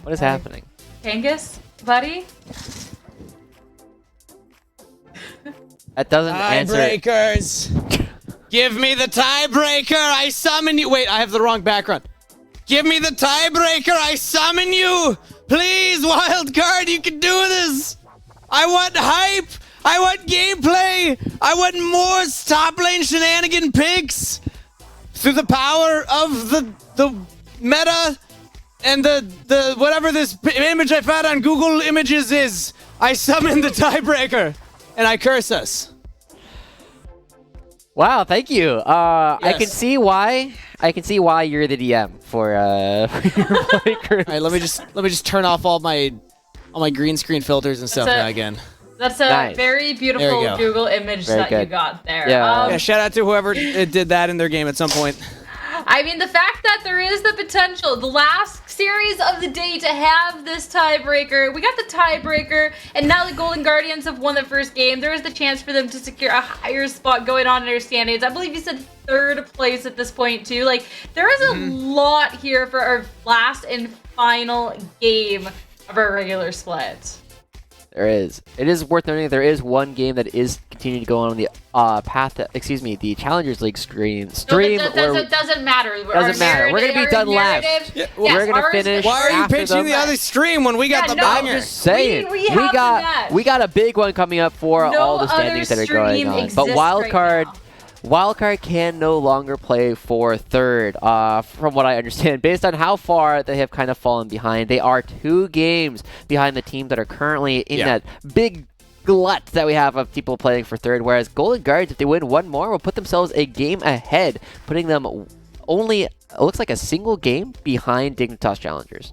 What is happening? Kangas, buddy? That doesn't answer. Tiebreakers. Give me the tiebreaker. I summon you. Wait, I have the wrong background. Give me the tiebreaker. I summon you. Please, Wildcard, you can do this. I want hype. I want gameplay. I want more top lane shenanigan picks. Through the power of the meta and the whatever this image I found on Google Images is, I summon the tiebreaker and I curse us. Wow, thank you. Yes. I can see why. I can see why you're the DM for your Blakers. All right, let me just turn off all my green screen filters and stuff now again. That's a Nice. very beautiful Google image Very that you good. got there. Yeah. Yeah, shout out to whoever did that in their game at some point. I mean, the fact that there is the potential, the last series of the day to have this tiebreaker. We got the tiebreaker, and now the Golden Guardians have won the first game. There is the chance for them to secure a higher spot going on in their standings. I believe you said third place at this point, too. Like, there is a lot here for our last and final game of our regular split. There is. It is worth noting that there is one game that is continuing to go on the the Challengers League stream. It doesn't matter. Doesn't matter. We're going to be done last. Yeah, we're going to finish. Why are you after pitching the other stream when we got the I'm banger? just saying. We have we got a big one coming up for No all the other standings that are going stream on. But exists Wildcard. right now. Wildcard can no longer play for third, from what I understand. Based on how far they have kind of fallen behind, they are 2 games behind the teams that are currently in that big glut that we have of people playing for third, whereas Golden Guardians, if they win one more, will put themselves a game ahead, putting them only, it looks like a single game behind Dignitas Challengers.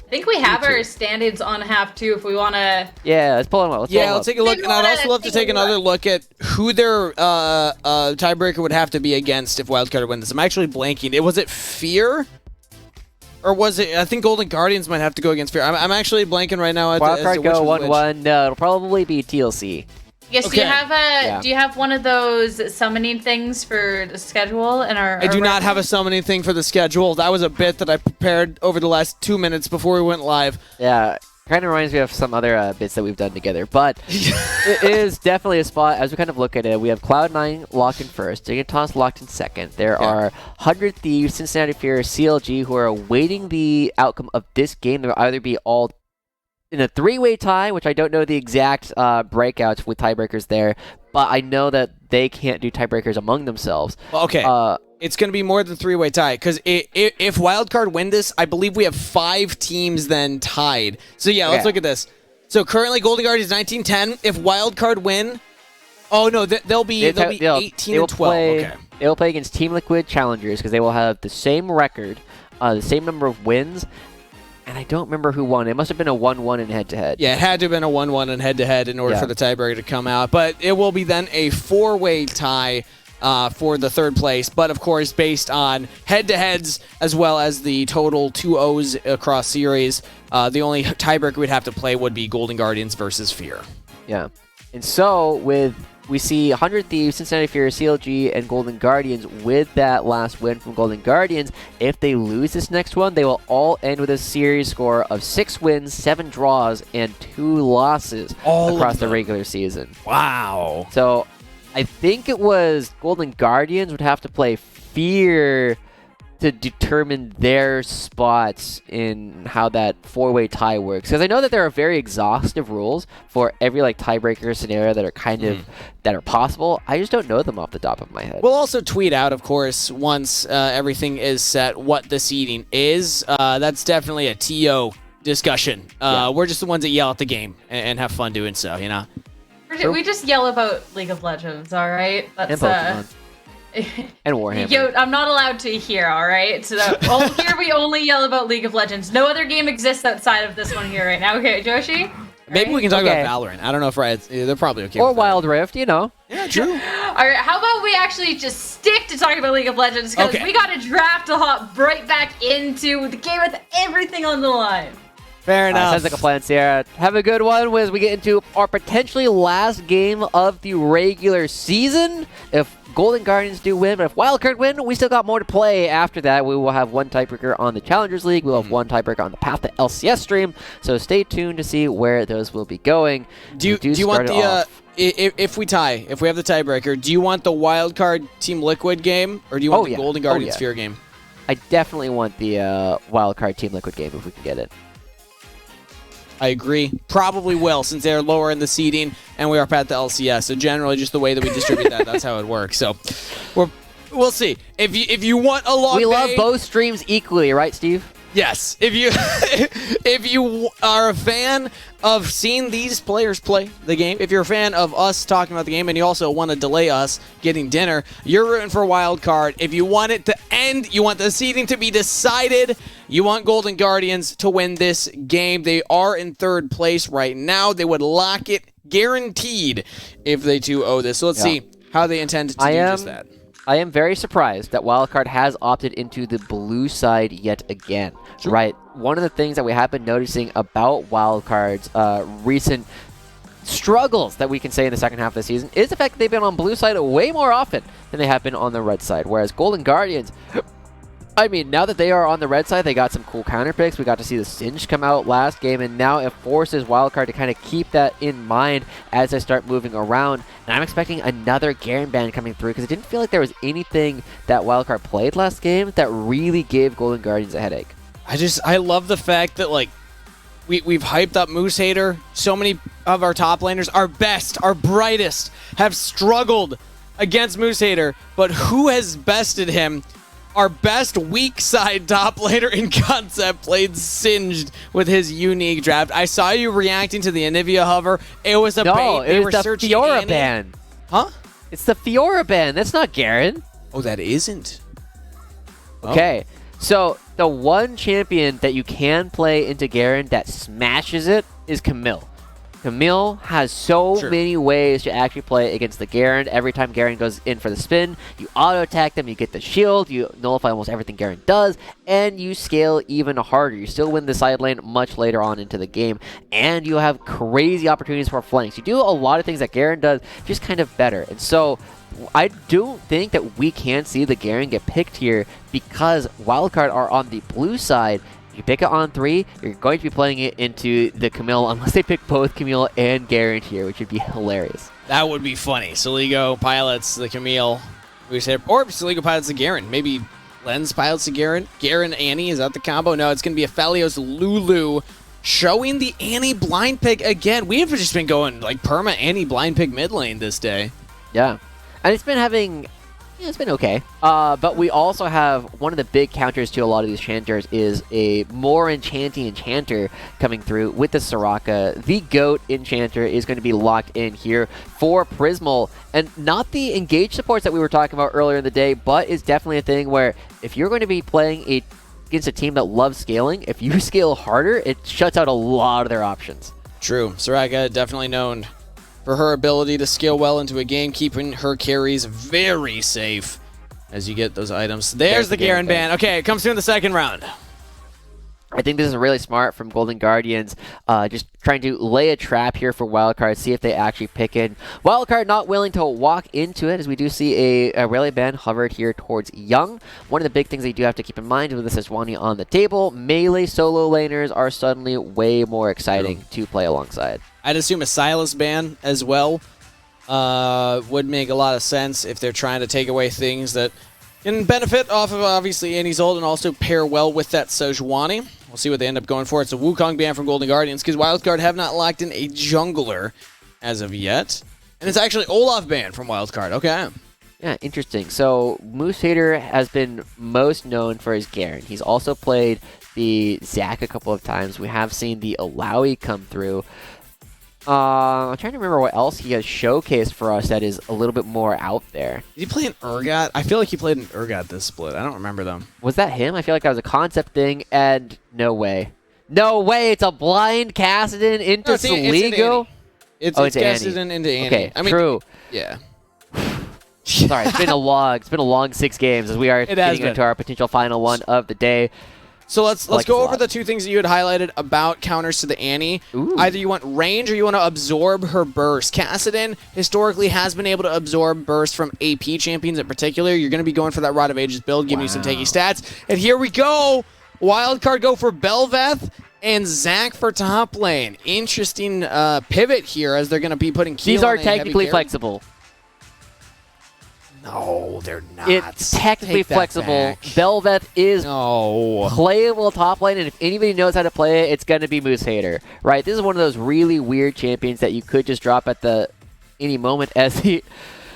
I think we have our standings on half two if we want to. Yeah, let's pull them up. Let's take a look. And I'd also love to take another look at who their tiebreaker would have to be against if Wildcard win this. I'm actually blanking. Was it Fear? Or was it? I think Golden Guardians might have to go against Fear. I'm actually blanking right now. Wildcard go 1-1. No, it'll probably be TLC. Yes, Okay. do you have one of those summoning things for the schedule in our? I do not have a summoning thing for the schedule. That was a bit that I prepared over the last 2 minutes before we went live. Yeah, kind of reminds me of some other bits that we've done together, but it is definitely a spot. As we kind of look at it, we have Cloud9 locked in first, Dignitas locked in second. There are 100 Thieves, Cincinnati Fear, CLG, who are awaiting the outcome of this game. They'll either be all in a 3-way tie, which I don't know the exact breakouts with tiebreakers there, but I know that they can't do tiebreakers among themselves. Well, okay. It's going to be more than 3-way tie, because if Wildcard win this, I believe we have 5 teams then tied. So yeah, let's look at this. So currently Golden Guardians 19-10. If Wildcard win, oh no, they'll be 18 and 12. Okay. They will play against Team Liquid Challengers because they will have the same record, the same number of wins. And I don't remember who won. It must have been a 1-1 in head-to-head. Yeah, it had to have been a 1-1 in head-to-head in order for the tiebreaker to come out. But it will be then a 4-way tie for the third place. But, of course, based on head-to-heads as well as the total 2-0s across series, the only tiebreaker we'd have to play would be Golden Guardians versus Fear. Yeah. And so, we see 100 Thieves, Cincinnati Fear, CLG, and Golden Guardians with that last win from Golden Guardians. If they lose this next one, they will all end with a series score of 6 wins, 7 draws, and 2 losses across the regular season. Wow. So, I think it was Golden Guardians would have to play Fear to determine their spots in how that 4-way tie works, because I know that there are very exhaustive rules for every tiebreaker scenario that are kind of that are possible. I just don't know them off the top of my head. We'll also tweet out, of course, once everything is set, what the seeding is. That's definitely a TO discussion. We're just the ones that yell at the game and have fun doing so, you know. We just yell about League of Legends, all right? And Pokemon. And Warhammer. Yo, I'm not allowed to hear, all right? So here we only yell about League of Legends. No other game exists outside of this one here right now. Okay, Joshi? Maybe we can talk about Valorant. I don't know if they're probably okay or with Wild Rift, you know. Yeah, true. All right, how about we actually just stick to talking about League of Legends, because we got to draft to hop right back into the game with everything on the line. Fair enough. Sounds like a plan, Sierra. Have a good one as we get into our potentially last game of the regular season. If Golden Guardians do win, but if Wildcard win, we still got more to play after that. We will have one tiebreaker on the Challengers League. We'll have one tiebreaker on the Path to LCS stream. So stay tuned to see where those will be going. Do you want the if we tie, if we have the tiebreaker, do you want the Wildcard Team Liquid game, or do you want the Golden Guardians Sphere game? I definitely want the Wildcard Team Liquid game if we can get it. I agree. Probably will, since they're lower in the seeding, and we are Path to LCS. So generally, just the way that we distribute that's how it works. So we'll see. If you want a long we love both streams equally, right, Steve? Yes. If you are a fan of seeing these players play the game, if you're a fan of us talking about the game, and you also want to delay us getting dinner, you're rooting for Wildcard. If you want it to end, you want the seeding to be decided, you want Golden Guardians to win this game. They are in third place right now. They would lock it guaranteed if they 2-0 this. So let's see how they intend to do just that. I am very surprised that Wildcard has opted into the blue side yet again. Sure. Right? One of the things that we have been noticing about Wildcard's recent struggles that we can say in the second half of the season is the fact that they've been on blue side way more often than they have been on the red side. Whereas Golden Guardians, I mean, now that they are on the red side, they got some cool counter picks. We got to see the Singe come out last game, and now it forces Wildcard to kind of keep that in mind as they start moving around. And I'm expecting another Garen ban coming through because it didn't feel like there was anything that Wildcard played last game that really gave Golden Guardians a headache. I love the fact that, like, we've hyped up Moose Hater. So many of our top laners, our best, our brightest, have struggled against Moose Hater, but who has bested him? Our best weak side top laner in concept played Singed with his unique draft. I saw you reacting to the Anivia hover. It was a bait. It was the Fiora ban. Huh? It's the Fiora ban. That's not Garen. Oh, that isn't. Okay. So the one champion that you can play into Garen that smashes it is Camille. Camille has so many ways to actually play against the Garen. Every time Garen goes in for the spin, you auto-attack them, you get the shield, you nullify almost everything Garen does, and you scale even harder. You still win the side lane much later on into the game, and you have crazy opportunities for flanks. You do a lot of things that Garen does, just kind of better. And so I do think that we can see the Garen get picked here because Wildcard are on the blue side. If you pick it on 3, you're going to be playing it into the Camille unless they pick both Camille and Garen here, which would be hilarious. That would be funny. Soligo pilots the Camille, or Soligo pilots the Garen. Maybe Lens pilots the Garen. Garen Annie, is that the combo? No, it's going to be a Felios Lulu showing the Annie blind pick again. We have just been going like perma Annie blind pick mid lane this day. Yeah, and it's been having... it's been okay. But we also have one of the big counters to a lot of these enchanters is a more enchanting enchanter coming through with the Soraka. The GOAT enchanter is going to be locked in here for Prismal. And not the engage supports that we were talking about earlier in the day, but is definitely a thing where if you're going to be playing against a team that loves scaling, if you scale harder, it shuts out a lot of their options. True. Soraka definitely known for her ability to scale well into a game, keeping her carries very safe as you get those items. There's the Garen ban. Okay, it comes through in the second round. I think this is really smart from Golden Guardians, just trying to lay a trap here for Wildcard, see if they actually pick in. Wildcard not willing to walk into it, as we do see a rally ban hovered here towards Young. One of the big things that you do have to keep in mind with this Sejuani on the table, melee solo laners are suddenly way more exciting to play alongside. I'd assume a Sylas ban as well would make a lot of sense if they're trying to take away things that can benefit off of obviously Annie's ult and also pair well with that Sejuani. We'll see what they end up going for. It's a Wukong ban from Golden Guardians because Wildcard have not locked in a jungler as of yet. And it's actually Olaf ban from Wildcard. Okay. Yeah, interesting. So Moose Hater has been most known for his Garen. He's also played the Zac a couple of times. We have seen the Alawi come through. I'm trying to remember what else he has showcased for us that is a little bit more out there. Did he play an Urgot? I feel like he played an Urgot this split. I don't remember them. Was that him? I feel like that was a concept thing, and no way. No way! It's a blind Kassadin into Soligo? It's Kassadin into Annie. Okay, true. Yeah. Sorry, it's been a long 6 games as we are getting into our potential final one of the day. So let's like go this a over lot. the two things that you had highlighted about counters to the Annie. Ooh. Either you want range or you want to absorb her burst. Kassadin historically has been able to absorb burst from AP champions in particular. You're going to be going for that Rod of Ages build, giving you some tanky stats. And here we go. Wildcard go for Belveth and Zach for top lane. Interesting pivot here as they're going to be putting Keel These are on a heavy technically carry. flexible. No, they're not. It's technically Take that flexible. back. Belveth is No. playable top lane, and if anybody knows how to play it, it's going to be Moose Hater, right? This is one of those really weird champions that you could just drop at any moment as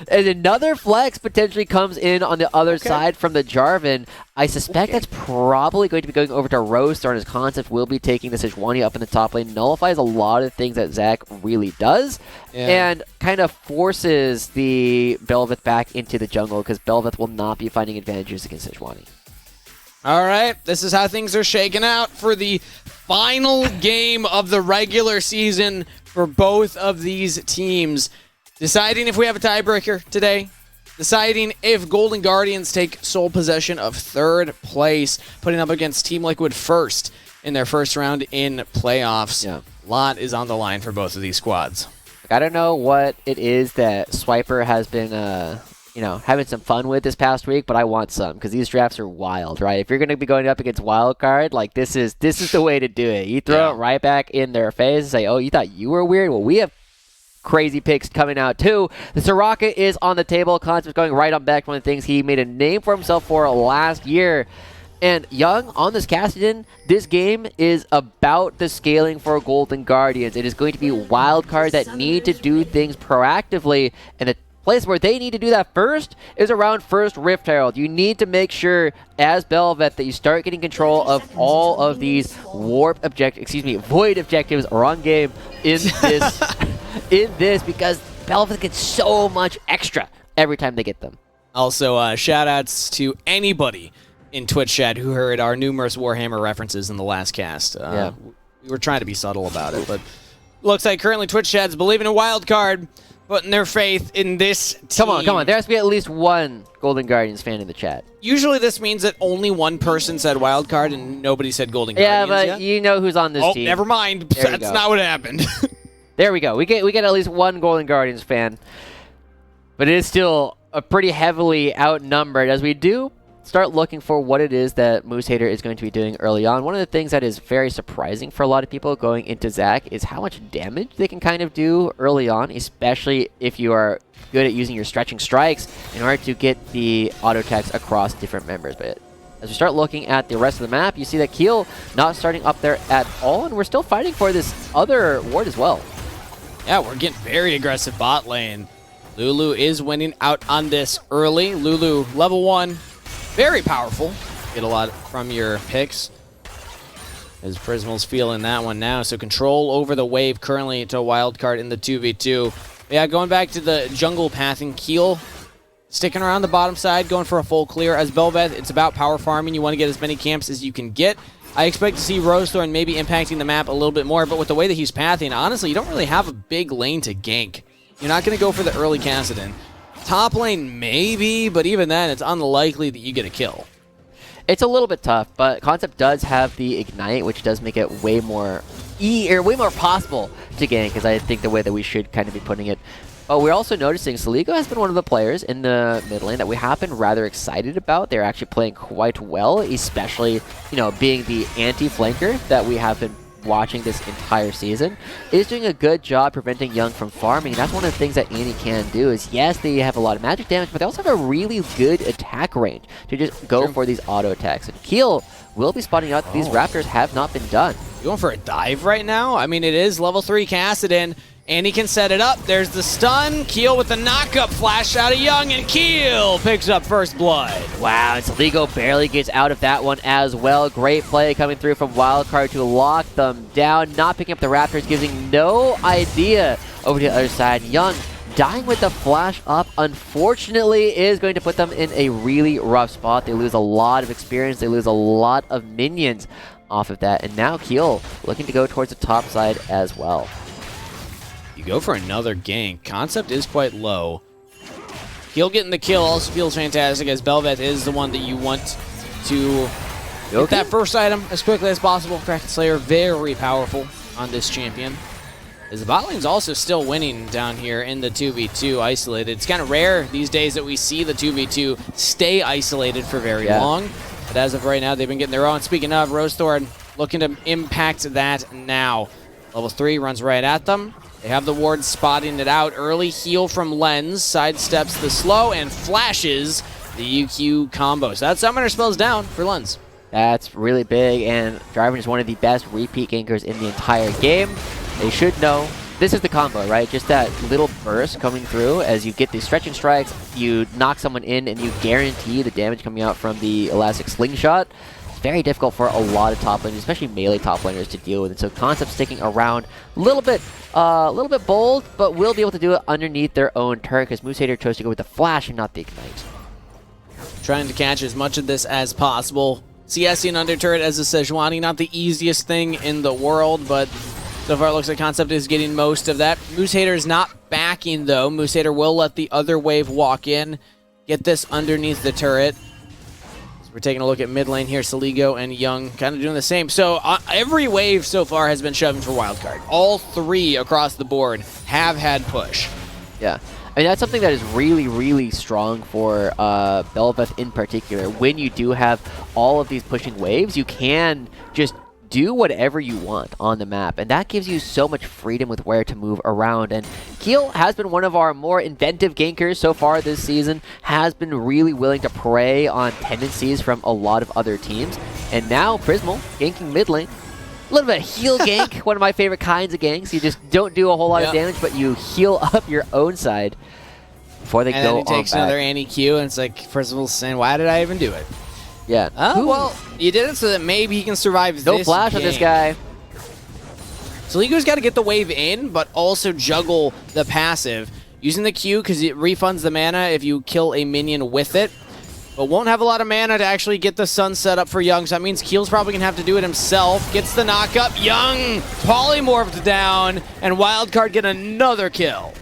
another flex potentially comes in on the other side from the Jarvan. I suspect that's probably going to be going over to Roaster, and his concept will be taking the Sejuani up in the top lane. Nullifies a lot of things that Zach really does, and kind of forces the Belveth back into the jungle, because Belveth will not be finding advantages against Sejuani. All right, this is how things are shaking out for the final game of the regular season for both of these teams. Deciding if we have a tiebreaker today. Deciding if Golden Guardians take sole possession of third place, putting up against Team Liquid first in their first round in playoffs. Yeah. A lot is on the line for both of these squads. I don't know what it is that Swiper has been, having some fun with this past week, but I want some, because these drafts are wild, right? If you're going to be going up against Wildcard, like this is the way to do it. You throw it right back in their face and say, "Oh, you thought you were weird? Well, we have crazy picks coming out too." The Soraka is on the table. Concept's going right on back. One of the things he made a name for himself for last year. And Young on this Kassadin, this game is about the scaling for Golden Guardians. It is going to be Wildcard that need to do things proactively, and the place where they need to do that first is around first Rift Herald. You need to make sure, as Belveth, that you start getting control of all of these void objectives run game in this because Belveth gets so much extra every time they get them. Also, shout-outs to anybody in Twitch chat who heard our numerous Warhammer references in the last cast. We were trying to be subtle about it, but looks like currently Twitch chat's believing in Wildcard, putting their faith in this team. Come on. There has to be at least one Golden Guardians fan in the chat. Usually this means that only one person said Wildcard and nobody said Golden Guardians but yet. you know who's on this team. Oh, never mind. That's not what happened. There we go. We get at least one Golden Guardians fan. But it is still a pretty heavily outnumbered as we do start looking for what it is that Moose Hater is going to be doing early on. One of the things that is very surprising for a lot of people going into Zach is how much damage they can kind of do early on, especially if you are good at using your stretching strikes in order to get the auto attacks across different members. But as we start looking at the rest of the map, you see that Keel not starting up there at all, and we're still fighting for this other ward as well. Yeah, we're getting very aggressive bot lane. Lulu is winning out on this early. Lulu, level 1. Very powerful. Get a lot from your picks. As Prismal's feeling that one now. So control over the wave currently to Wildcard in the 2v2. Yeah, going back to the jungle pathing. Keel sticking around the bottom side, going for a full clear. As Belveth, it's about power farming. You want to get as many camps as you can get. I expect to see Rosethorn maybe impacting the map a little bit more, but with the way that he's pathing, honestly, you don't really have a big lane to gank. You're not going to go for the early Kassadin. Top lane, maybe, but even then, it's unlikely that you get a kill. It's a little bit tough, but Concept does have the Ignite, which does make it way more possible to gank, because I think the way that we should kind of be putting it. But we're also noticing Celigo has been one of the players in the mid lane that we have been rather excited about. They're actually playing quite well, especially, being the anti-flanker that we have been watching this entire season, is doing a good job preventing Young from farming. That's one of the things that Annie can do is, yes, they have a lot of magic damage, but they also have a really good attack range to just go for these auto attacks. And Keel will be spotting out that these Raptors have not been done. You going for a dive right now? I mean, it is level 3 Kassadin. And he can set it up. There's the stun. Keel with the knock-up flash out of Young, and Keel picks up first blood. Wow, and Celigo barely gets out of that one as well. Great play coming through from Wildcard to lock them down. Not picking up the Raptors, giving no idea over to the other side. Young dying with the flash up, unfortunately, is going to put them in a really rough spot. They lose a lot of experience. They lose a lot of minions off of that. And now Keel looking to go towards the top side as well. You go for another gank. Concept is quite low. Keel getting the kill also feels fantastic, as Belveth is the one that you want to Get that first item as quickly as possible. Kraken Slayer, very powerful on this champion. As the bot lane's also still winning down here in the 2v2 isolated. It's kind of rare these days that we see the 2v2 stay isolated for very long. But as of right now, they've been getting their own. Speaking of, Rosethorn looking to impact that now. Level 3 runs right at them. They have the ward spotting it out. Early heal from Lens, sidesteps the slow, and flashes the UQ combo. So that summoner spells down for Lens. That's really big, and Draven is one of the best repeat gankers in the entire game. They should know this is the combo, right? Just that little burst coming through as you get these stretching strikes, you knock someone in, and you guarantee the damage coming out from the elastic slingshot. It's very difficult for a lot of top laners, especially melee top laners, to deal with. And so Concept sticking around a little bit bold, but will be able to do it underneath their own turret because Moose Hater chose to go with the flash and not the ignite. Trying to catch as much of this as possible. CSing under turret as a Sejuani, not the easiest thing in the world, but so far it looks like Concept is getting most of that. Moose Hater is not backing though. Moose Hater will let the other wave walk in, get this underneath the turret. So we're taking a look at mid lane here. Saligo and Young kind of doing the same. So every wave so far has been shoving for Wildcard. All 3 across the board have had push. Yeah. I mean, that's something that is really, really strong for Bel'Veth in particular. When you do have all of these pushing waves, you can just do whatever you want on the map, and that gives you so much freedom with where to move around. And Keel has been one of our more inventive gankers so far this season, has been really willing to prey on tendencies from a lot of other teams. And now Prismal ganking mid lane. A little bit of heal gank, one of my favorite kinds of ganks. You just don't do a whole lot of damage, but you heal up your own side before they go on back. And then he takes another anti-Q, and it's like, Prismal's saying, why did I even do it? Yeah. Oh, well, you did it so that maybe he can survive this No flash on this guy. Saligo's got to get the wave in, but also juggle the passive. Using the Q because it refunds the mana if you kill a minion with it. But won't have a lot of mana to actually get the sun set up for Young, so that means Keel's probably going to have to do it himself. Gets the knock up. Young polymorphed down, and Wildcard get another kill.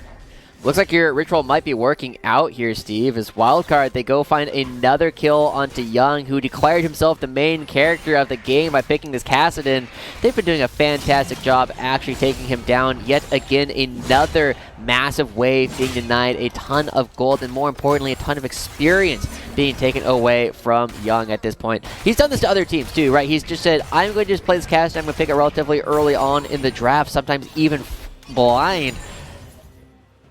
Looks like your ritual might be working out here, Steve. As Wildcard, they go find another kill onto Young, who declared himself the main character of the game by picking this Kassadin. They've been doing a fantastic job actually taking him down. Yet again, another massive wave being denied, a ton of gold, and more importantly, a ton of experience being taken away from Young at this point. He's done this to other teams too, right? He's just said, I'm going to just play this Kassadin, I'm going to pick it relatively early on in the draft, sometimes even blind.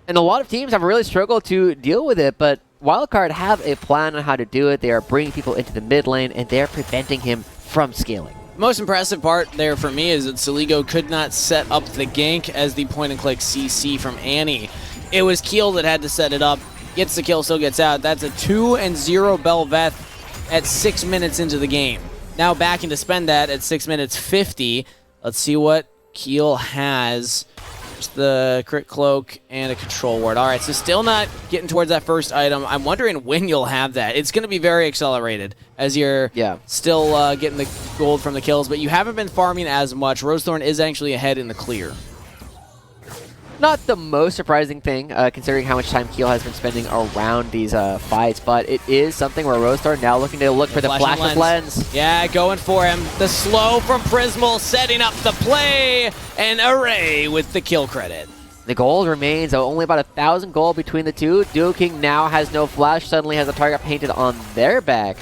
And a lot of teams have really struggled to deal with it, but Wildcard have a plan on how to do it. They are bringing people into the mid lane, and they're preventing him from scaling. The most impressive part there for me is that Saligo could not set up the gank as the point-and-click CC from Annie. It was Keel that had to set it up. Gets the kill, still gets out. That's a 2-0 Bel'Veth at 6 minutes into the game. Now backing to spend that at 6 minutes 50. Let's see what Keel has. Just the crit cloak and a control ward. All right, so still not getting towards that first item. I'm wondering when you'll have that. It's going to be very accelerated as you're still getting the gold from the kills, but you haven't been farming as much. Rosethorn is actually ahead in the clear. Not the most surprising thing, considering how much time Keel has been spending around these fights, but it is something where Rosethorn now looking to look for the flash of lens. Yeah, going for him. The slow from Prismal setting up the play, and Array with the kill credit. The gold remains only about 1,000 gold between the two. Duo King now has no flash, suddenly has a target painted on their back.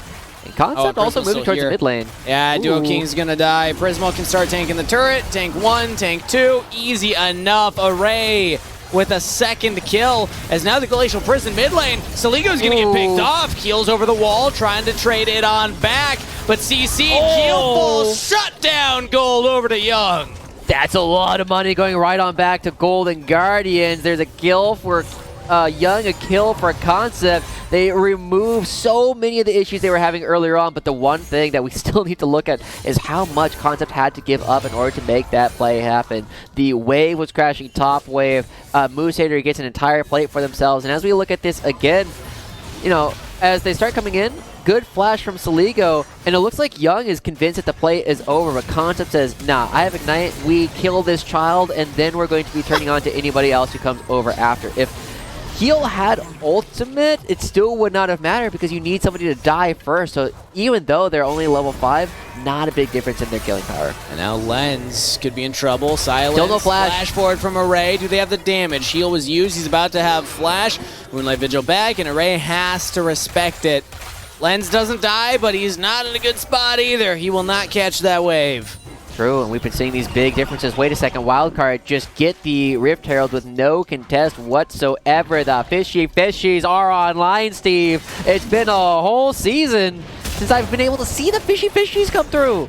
And Concept also moving towards the mid lane. Yeah, Duo King's gonna die. Prismal can start tanking the turret. Tank 1, tank 2. Easy enough. Array with a second kill. As now the Glacial Prison mid lane. Saligo's gonna get picked off. Keel's over the wall, trying to trade it on back. But CC, Keel full shutdown gold over to Young. That's a lot of money going right on back to Golden Guardians. There's a kill for Young, a kill for Concept. They remove so many of the issues they were having earlier on, but the one thing that we still need to look at is how much Concept had to give up in order to make that play happen. The wave was crashing top wave. Moose Hater gets an entire plate for themselves, and as we look at this again, you know, as they start coming in, good flash from Saligo, and it looks like Young is convinced that the play is over, but Concept says, nah, I have Ignite, we kill this child, and then we're going to be turning on to anybody else who comes over after. If Heal had ultimate, it still would not have mattered because you need somebody to die first. So even though they're only level 5, not a big difference in their killing power. And now Lens could be in trouble. Silence. Still no flash. Flash forward from Array. Do they have the damage? Heal was used. He's about to have flash. Moonlight Vigil back, and Array has to respect it. Lens doesn't die, but he's not in a good spot either. He will not catch that wave. True, and we've been seeing these big differences. Wait a second, Wildcard just get the Rift Herald with no contest whatsoever. The fishies are online, Steve. It's been a whole season since I've been able to see the fishies come through.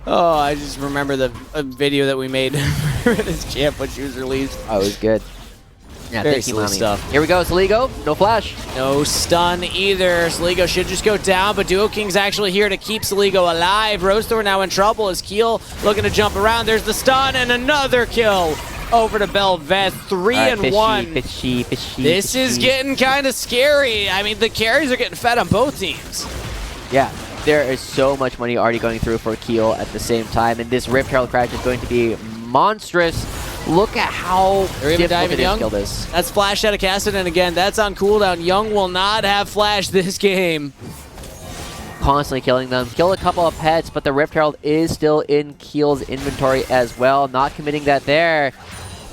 Oh, I just remember the video that we made for this champ when she was released. Oh, it was good. Yeah, Very thank you, silly Mommy. stuff. Here we go, Saligo. No flash. No stun either. Saligo should just go down, but Duo King's actually here to keep Saligo alive. Rosethorn now in trouble as Keel looking to jump around. There's the stun and another kill over to Belveth. 3 and 1. Fishy. This is getting kind of scary. I mean, the carries are getting fed on both teams. Yeah, there is so much money already going through for Keel at the same time, and this Rift Herald crash is going to be monstrous. Look at how difficult it is to kill this. That's flash out of Cassid, and again, that's on cooldown. Young will not have flash this game. Constantly killing them. Kill a couple of pets, but the Rift Herald is still in Keel's inventory as well. Not committing that there.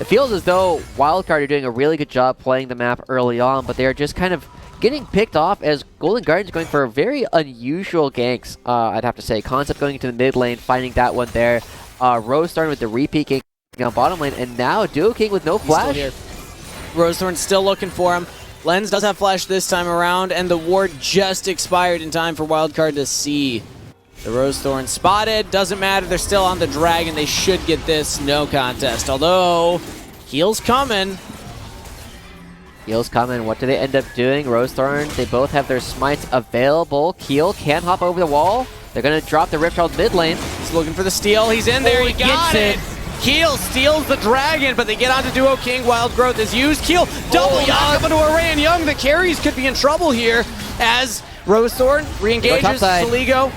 It feels as though Wildcard are doing a really good job playing the map early on, but they are just kind of getting picked off as Golden Guardians going for very unusual ganks, I'd have to say. Concept going into the mid lane, finding that one there. Rose starting with the repeat gank on bottom lane, and now Duo King with no flash. Rosethorn's still looking for him. Lens does have flash this time around, and the ward just expired in time for Wildcard to see. The Rosethorn spotted. Doesn't matter. They're still on the dragon. They should get this. No contest. Although, Heal's coming. Heal's coming. What do they end up doing? Rosethorn, they both have their smites available. Keel can hop over the wall. They're going to drop the Rift Herald mid lane. He's looking for the steal. He's in there. He got it. Keel steals the dragon, but they get onto Duo King. Wild Growth is used. Keel double knock up into Array and Young. The carries could be in trouble here as Rosethorn re-engages Saligo.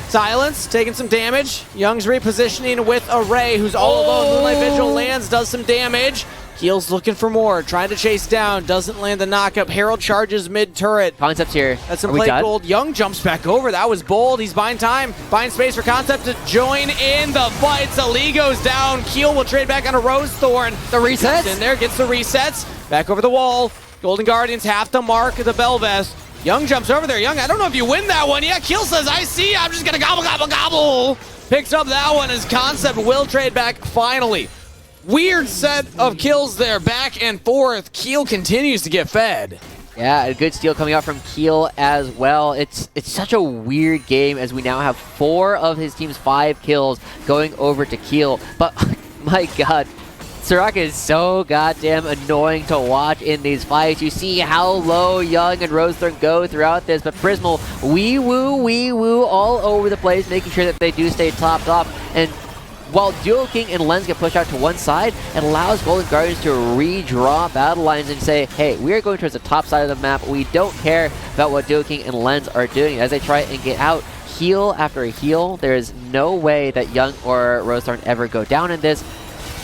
Silence, taking some damage. Young's repositioning with Array, who's all alone. Moonlight Vigil lands, does some damage. Keel's looking for more, trying to chase down, doesn't land the knockup. Herald charges mid-turret. Concept's here. That's some plate gold. Young jumps back over. That was bold. He's buying time, buying space for Concept to join in the fight. Saligo's down. Keel will trade back onto Rosethorn. The resets. In there, gets the resets. Back over the wall. Golden Guardians have to mark the Belveth. Young jumps over there. Young, I don't know if you win that one. Yeah, Keel says, I see. I'm just going to gobble, gobble, gobble. Picks up that one as Concept will trade back finally. Weird set of kills there, back and forth. Keel continues to get fed. Yeah, a good steal coming out from Keel as well. It's such a weird game as we now have 4 of his team's 5 kills going over to Keel. But my god, Soraka is so goddamn annoying to watch in these fights. You see how low Young and Rosethorn go throughout this, but Prismal wee woo all over the place, making sure that they do stay topped off. And while Duo King and Lens get pushed out to one side, it allows Golden Guardians to redraw battle lines and say, hey, we are going towards the top side of the map. We don't care about what Duo King and Lens are doing. As they try and get out, heal after a heal, there is no way that Young or Rosethorn ever go down in this.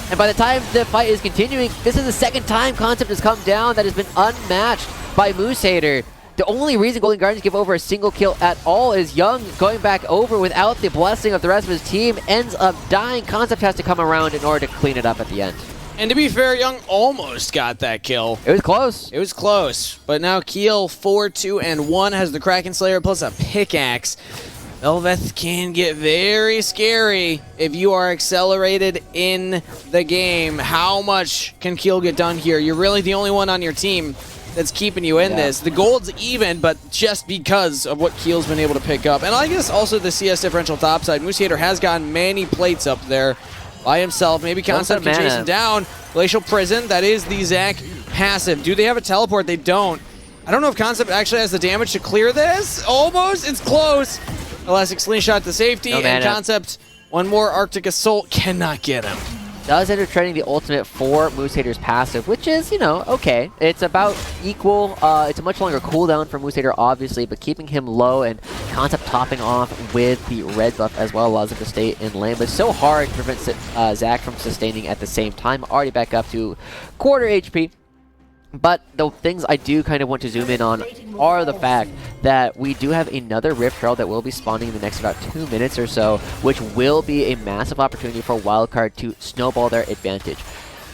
And by the time the fight is continuing, this is the second time Concept has come down that has been unmatched by Moose Hater. The only reason Golden Guardians give over a single kill at all is Young going back over without the blessing of the rest of his team, ends up dying. Concept has to come around in order to clean it up at the end. And to be fair, Young almost got that kill. It was close. It was close. But now Keel 4-2-1 has the Kraken Slayer plus a pickaxe. Belveth can get very scary if you are accelerated in the game. How much can Keel get done here? You're really the only one on your team that's keeping you in this. The gold's even, but just because of what Keel's been able to pick up. And I guess also the CS differential topside. Moose Hater has gotten many plates up there by himself. Maybe Concept can chase him down. Glacial Prison, that is the Zac passive. Do they have a teleport? They don't. I don't know if Concept actually has the damage to clear this. Almost, it's close. Elastic Slingshot to safety, and Concept, one more Arctic Assault, cannot get him. Does end up trading the ultimate for Moose Hater's passive, which is, you know, okay. It's about equal. It's a much longer cooldown for Moose Hater, obviously, but keeping him low and Concept topping off with the red buff as well allows him to stay in lane. But it's so hard to prevent Zac from sustaining at the same time. Already back up to quarter HP. But the things I do kind of want to zoom in on are the fact that we do have another Rift Herald that will be spawning in the next about 2 minutes or so, which will be a massive opportunity for Wildcard to snowball their advantage.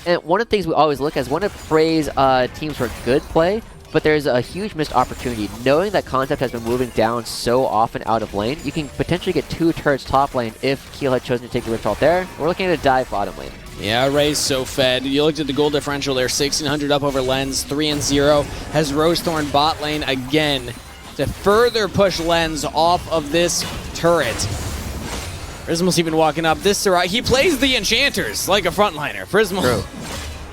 And one of the things we always look at is want to praise teams for good play, but there's a huge missed opportunity. Knowing that Concept has been moving down so often out of lane, you can potentially get 2 turrets top lane if Keel had chosen to take the Rift Herald there. We're looking at a dive bottom lane. Yeah, Ray's so fed. You looked at the goal differential there, 1,600 up over Lens, 3-0. Has Rosethorn bot lane again to further push Lens off of this turret. Prismal's even walking up. This he plays the Enchanters like a frontliner. Prismal,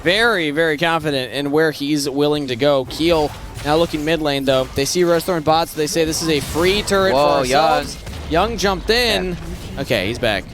very, very confident in where he's willing to go. Keel now looking mid lane though. They see Rosethorn bots. They say this is a free turret for ourselves. Young jumped in. Yeah. Okay, he's back.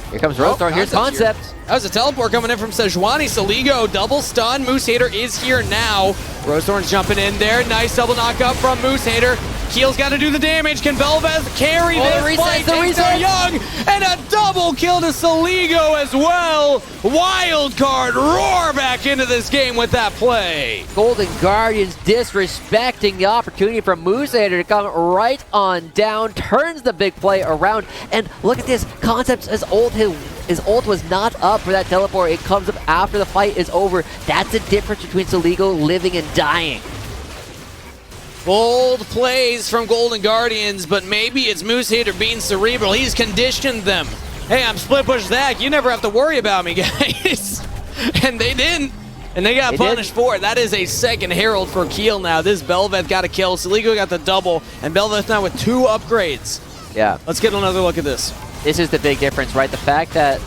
Here comes Rosethorn. Here's Concept. That was a teleport coming in from Sejuani. Saligo, double stun. Moose Hater is here now. Rosethorn's jumping in there. Nice double knock up from Moose Hater. Keel's got to do the damage. Can Belveth carry this fight? Takes down Young. And a double kill to Saligo as well. Wildcard roar back into this game with that play. Golden Guardians disrespecting the opportunity for Moose Hater to come right on down. Turns the big play around. And look at this. Concept's his ult was not up for that teleport. It comes up after the fight is over. That's the difference between Saligo living and dying. Bold plays from Golden Guardians, but maybe it's Moose Hater being cerebral. He's conditioned them. Hey, I'm split push Zach. You never have to worry about me, guys. And they didn't. And they got punished for it. That is a second Herald for Keel now. This Belveth got a kill. Saligo got the double. And Belveth now with 2 upgrades. Yeah. Let's get another look at this. This is the big difference, right? The fact that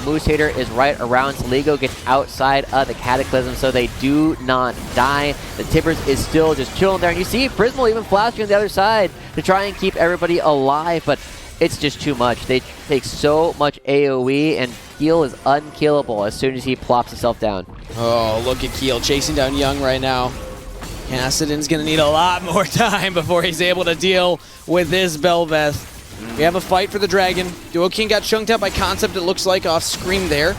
Moose Hater is right around Saligo gets outside of the Cataclysm, so they do not die. The Tibbers is still just chilling there. And you see Prismal even flashing on the other side to try and keep everybody alive, but it's just too much. They take so much AoE, and Keel is unkillable as soon as he plops himself down. Oh, look at Keel chasing down Young right now. Kassadin's going to need a lot more time before he's able to deal with this Belveth. We have a fight for the Dragon. Duo King got chunked out by Concept, it looks like, off screen there.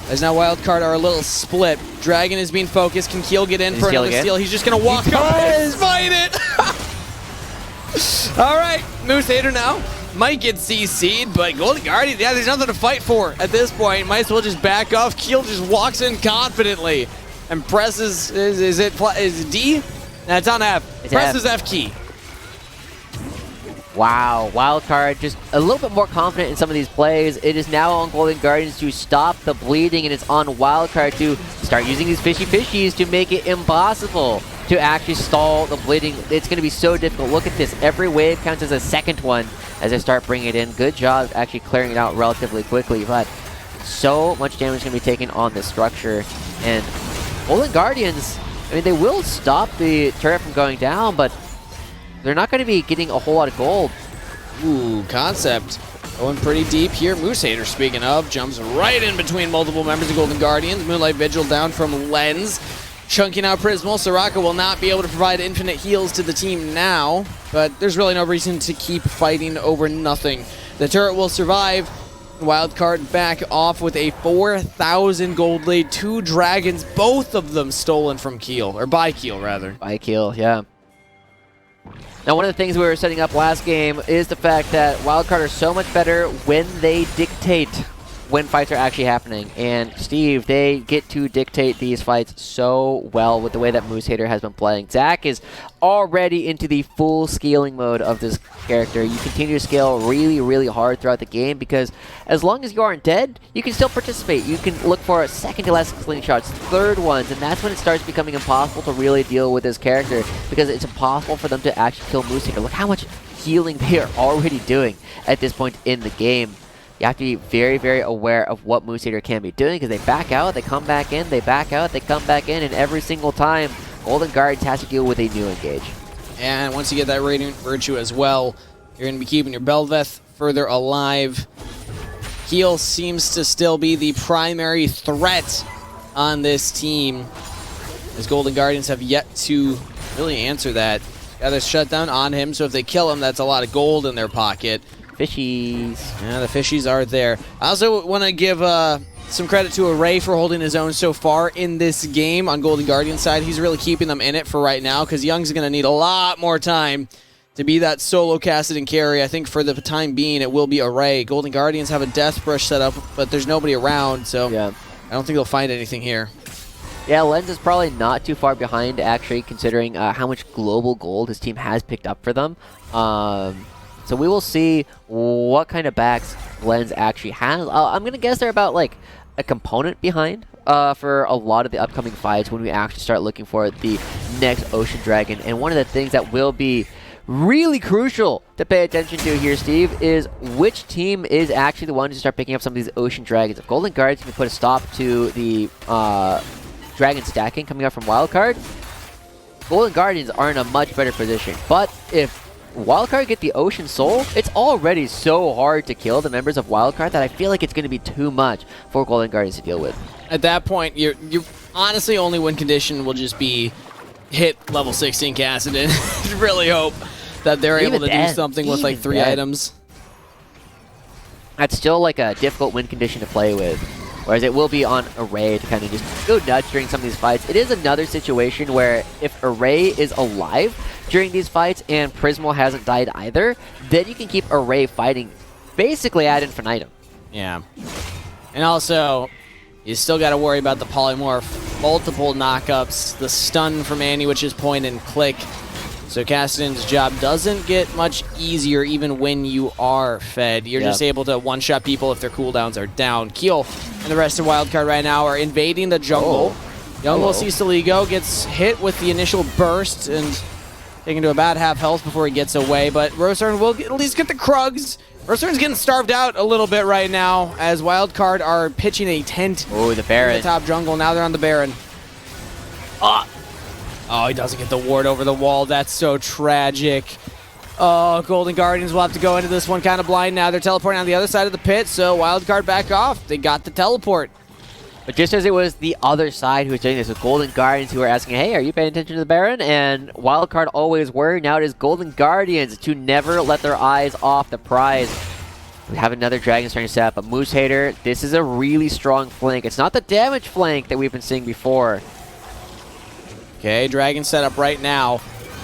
As now Wildcard are a little split. Dragon is being focused. Can Keel get in for another steal? He's just going to walk up and fight it. All right, Moose Hater now might get CC'd, but Golden Guardian, yeah, there's nothing to fight for at this point. Might as well just back off. Keel just walks in confidently and presses, is it D? No, it's on F. Presses F key. Wow, Wildcard just a little bit more confident in some of these plays. It is now on Golden Guardians to stop the bleeding, and it's on Wildcard to start using these fishies to make it impossible to actually stall the bleeding. It's going to be so difficult. Look at this. Every wave counts as a second one as they start bringing it in. Good job actually clearing it out relatively quickly, but so much damage is going to be taken on this structure. And Golden Guardians, I mean, they will stop the turret from going down, but they're not going to be getting a whole lot of gold. Ooh, Concept going pretty deep here. Moose Hater, speaking of, jumps right in between multiple members of Golden Guardians. Moonlight Vigil down from Lens. Chunking out Prismal. Soraka will not be able to provide infinite heals to the team now, but there's really no reason to keep fighting over nothing. The turret will survive. Wildcard back off with a 4,000 gold lead. 2 dragons, both of them stolen from Keel, or by Keel, rather. By Keel, yeah. Now, one of the things we were setting up last game is the fact that Wildcard are so much better when they dictate when fights are actually happening. And Steve, they get to dictate these fights so well with the way that Moose Hater has been playing. Zach is already into the full scaling mode of this character. You continue to scale really, really hard throughout the game because as long as you aren't dead, you can still participate. You can look for second to last slingshots, third ones, and that's when it starts becoming impossible to really deal with this character because it's impossible for them to actually kill Moose Hater. Look how much healing they are already doing at this point in the game. You have to be very, very aware of what Moose Hater can be doing because they back out, they come back in, they back out, they come back in, and every single time, Golden Guardians has to deal with a new engage. And once you get that Radiant Virtue as well, you're going to be keeping your Belveth further alive. Keel seems to still be the primary threat on this team, as Golden Guardians have yet to really answer that. Got a shutdown on him, so if they kill him, that's a lot of gold in their pocket. Fishies. Yeah, the fishies are there. I also want to give some credit to Array for holding his own so far in this game on Golden Guardian side. He's really keeping them in it for right now because Young's going to need a lot more time to be that solo casted and carry. I think for the time being, it will be Array. Golden Guardians have a Death Brush set up, but there's nobody around, so yeah. I don't think they'll find anything here. Yeah, Lens is probably not too far behind, actually, considering how much global gold his team has picked up for them. So we will see what kind of backs Lens actually has. I'm going to guess they're about, like, a component behind for a lot of the upcoming fights when we actually start looking for the next Ocean Dragon. And one of the things that will be really crucial to pay attention to here, Steve, is which team is actually the one to start picking up some of these Ocean Dragons. If Golden Guards can put a stop to the Dragon stacking coming up from Wildcard, Golden Guardians are in a much better position. But if Wildcard get the Ocean Soul, it's already so hard to kill the members of Wildcard that I feel like it's going to be too much for Golden Guardians to deal with. At that point, you honestly only win condition will just be hit level 16 Kassadin. Really hope that they're able to do something with like 3 items. That's still like a difficult win condition to play with. Whereas it will be on Array to kind of just go nuts during some of these fights. It is another situation where if Array is alive during these fights and Prismal hasn't died either, then you can keep Array fighting basically ad infinitum. Yeah. And also, you still got to worry about the polymorph, multiple knockups, the stun from Annie, which is point and click. So Kassadin's job doesn't get much easier even when you are fed. You're just able to one-shot people if their cooldowns are down. Keel and the rest of Wildcard right now are invading the jungle. Young will see Saligo, gets hit with the initial burst and taken to about half health before he gets away. But Rosarn will at least get the Krugs. Rosarn's getting starved out a little bit right now as Wildcard are pitching a tent. Oh, the Baron. In the top jungle. Now they're on the Baron. Oh, he doesn't get the ward over the wall. That's so tragic. Oh, Golden Guardians will have to go into this one kind of blind now. They're teleporting on the other side of the pit, so Wildcard back off. They got the teleport. But just as it was the other side who was doing this with Golden Guardians who were asking, hey, are you paying attention to the Baron? And Wildcard always were. Now it is Golden Guardians to never let their eyes off the prize. We have another Dragon starting to set up, but Moose Hater, this is a really strong flank. It's not the damage flank that we've been seeing before. Okay, Dragon set up right now.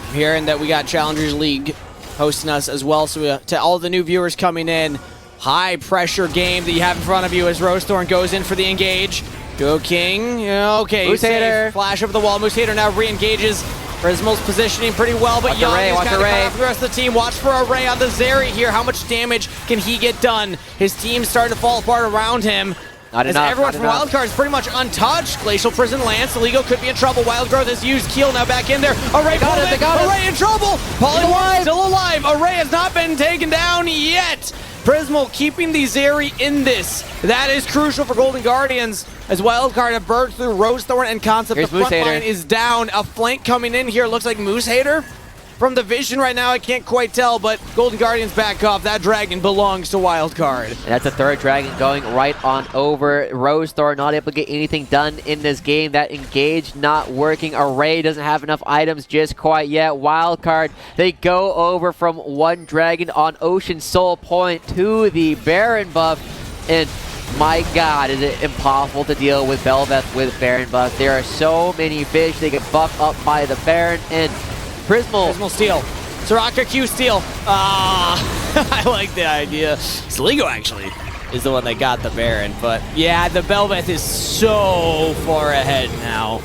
I'm hearing that we got Challengers League hosting us as well, so to all the new viewers coming in, high pressure game that you have in front of you as Rosethorn goes in for the engage. Go King. Okay, Moose Hater. Flash over the wall. Moose Hater now re-engages. Prismal's positioning pretty well, but Young is kind of cut off the rest of the team. Watch for Array on the Zeri here. How much damage can he get done? His team's starting to fall apart around him. Not as enough, everyone from Wildcard is pretty much untouched. Glacial Prison lands. Saligo could be in trouble. Wild Growth is used. Keel now back in there. Array got it. Array in trouble. Polymorph still alive. Array has not been taken down yet. Prismal keeping the Zeri in this. That is crucial for Golden Guardians as Wildcard have burst through Rosethorn and Concept. Here's the front line is down. A flank coming in here. Looks like Moose Hater. From the vision right now, I can't quite tell, but Golden Guardians back off. That dragon belongs to Wildcard. And that's the third dragon going right on over. Rosethorn not able to get anything done in this game. That engage not working. Array doesn't have enough items just quite yet. Wildcard, they go over from one dragon on Ocean Soul Point to the Baron buff. And my god, is it impossible to deal with Belveth with Baron buff. There are so many fish. They get buffed up by the Baron, and Prismal steal. Soraka Q steal. I like the idea. Saligo actually is the one that got the Baron, but yeah, the Belveth is so far ahead now.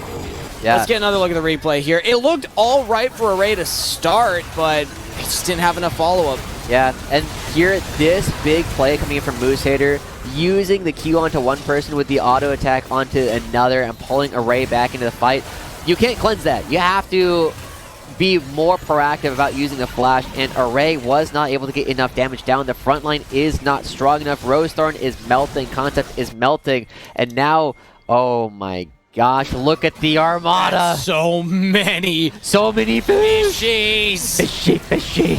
Yeah. Let's get another look at the replay here. It looked all right for Array to start, but it just didn't have enough follow-up. Yeah, and here, this big play coming in from Moose Hater, using the Q onto one person with the auto attack onto another and pulling Array back into the fight. You can't cleanse that. You have to be more proactive about using the flash, and Array was not able to get enough damage down. The front line is not strong enough. Rosethorn is melting. Concept is melting. And now, oh my gosh, look at the Armada. That's so many fishies. Fishy.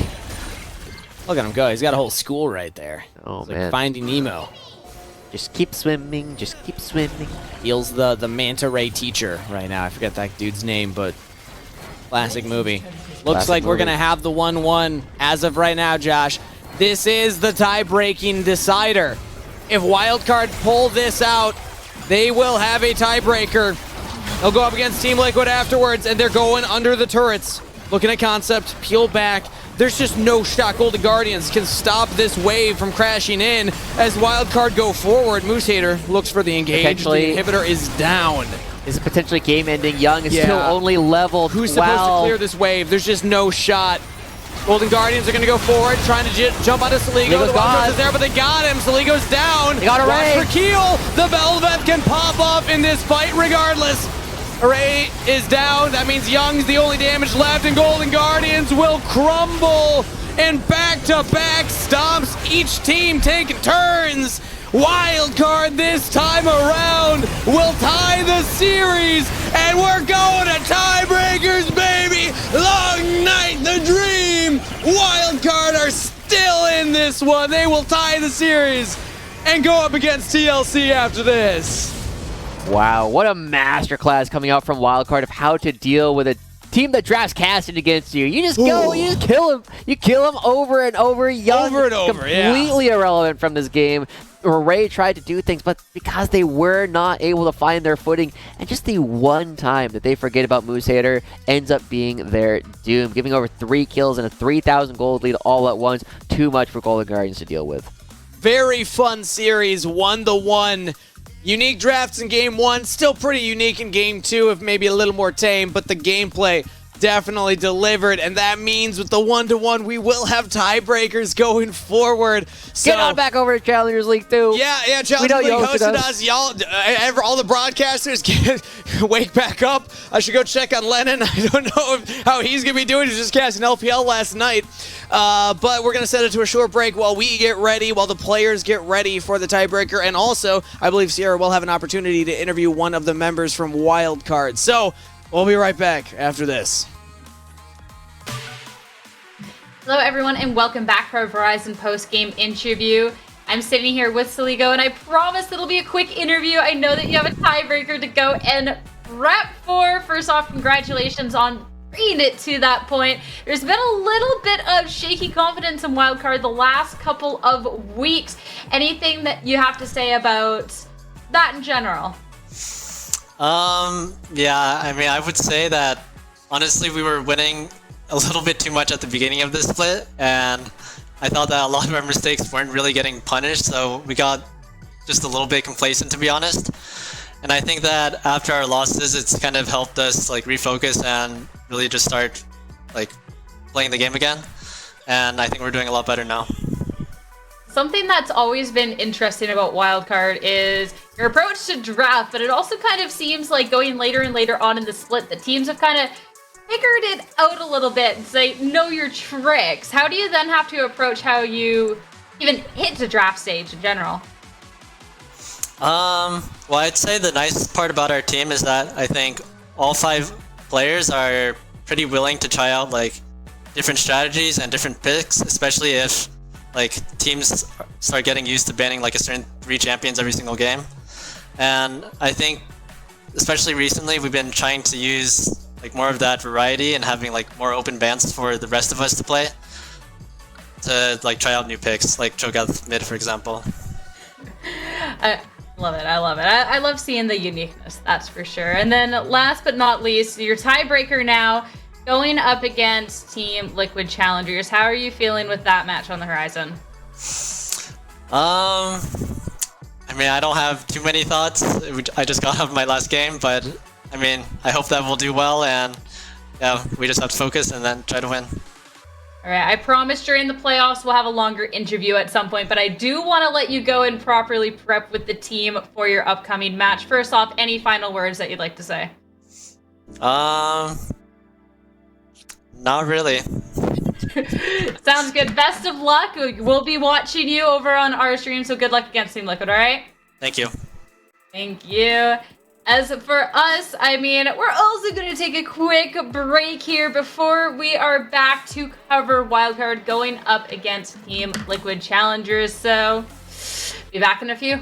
Look at him go. He's got a whole school right there. Oh, it's man. Like Finding Nemo. Just keep swimming. Just keep swimming. He's the Manta Ray teacher right now. I forget that dude's name, but classic movie. Looks like we're going to have the 1-1 as of right now, Josh. This is the tie-breaking decider. If Wildcard pull this out, They will have a tiebreaker. They'll go up against Team Liquid afterwards, and they're going under the turrets. Looking at concept, peel back. There's just no shot Golden Guardians can stop this wave from crashing in as Wildcard go forward. Moose Hater looks for the engage. The inhibitor is down. Is it potentially game-ending? Young is still only leveled. Who's supposed to clear this wave? There's just no shot. Golden Guardians are going to go forward, trying to jump onto Saligo. The Wildcard is there, but they got him. Saligo's down. They got Array. Watch for Keel. The Velvet can pop off in this fight regardless. Array is down. That means Young's the only damage left, and Golden Guardians will crumble. And back-to-back stomps, each team taking turns. Wildcard this time around will tie the series, and we're going to tiebreakers, baby! Long night, the dream! Wildcard are still in this one. They will tie the series and go up against TLC after this. Wow, what a masterclass coming out from Wildcard of how to deal with a team that drafts Cassid against you. You just go, you just kill him. You kill him over and over. Young, over and over, completely irrelevant from this game. Array tried to do things, but because they were not able to find their footing, and just the one time that they forget about Moose Hater ends up being their doom, giving over 3 kills and a 3,000 gold lead all at once. Too much for Golden Guardians to deal with. Very fun series, 1-1. Unique drafts in game 1, still pretty unique in game 2, if maybe a little more tame, but the gameplay definitely delivered, and that means with the 1-1, we will have tiebreakers going forward. So, get on back over to Challengers League too. Yeah, Challengers League hosted us. Y'all, all the broadcasters, wake back up. I should go check on Lennon. I don't know how he's going to be doing. He was just casting LPL last night. But we're going to set it to a short break while we get ready, while the players get ready for the tiebreaker. And also, I believe Sierra will have an opportunity to interview one of the members from Wildcard. So, we'll be right back after this. Hello, everyone, and welcome back for our Verizon post-game interview. I'm sitting here with Saligo, and I promise it'll be a quick interview. I know that you have a tiebreaker to go and prep for. First off, congratulations on bringing it to that point. There's been a little bit of shaky confidence in Wildcard the last couple of weeks. Anything that you have to say about that in general? Yeah, I mean, I would say that honestly we were winning a little bit too much at the beginning of this split, and I thought that a lot of our mistakes weren't really getting punished, so we got just a little bit complacent, to be honest. And I think that after our losses, it's kind of helped us like refocus and really just start like playing the game again. And I think we're doing a lot better now. Something that's always been interesting about Wildcard is your approach to draft, but it also kind of seems like going later and later on in the split, the teams have kind of figured it out a little bit and say, know your tricks. How do you then have to approach how you even hit the draft stage in general? Well, I'd say the nice part about our team is that I think all 5 players are pretty willing to try out like different strategies and different picks, especially if like teams start getting used to banning like a certain 3 champions every single game. And I think especially recently we've been trying to use like more of that variety and having like more open bans for the rest of us to play, to like try out new picks, like Cho'Gath mid, for example. I love it. I love it. I love seeing the uniqueness, that's for sure. And then last but not least, your tiebreaker now going up against Team Liquid Challengers. How are you feeling with that match on the horizon? I mean, I don't have too many thoughts. I just got off my last game, but I mean, I hope that we'll do well, and yeah, we just have to focus and then try to win. All right, I promise during the playoffs we'll have a longer interview at some point, but I do want to let you go and properly prep with the team for your upcoming match. First off, any final words that you'd like to say? Not really. Sounds good. Best of luck. We'll be watching you over on our stream, so good luck against Team Liquid, all right? Thank you. Thank you. As for us, I mean, we're also going to take a quick break here before we are back to cover Wildcard going up against Team Liquid Challengers. So, be back in a few.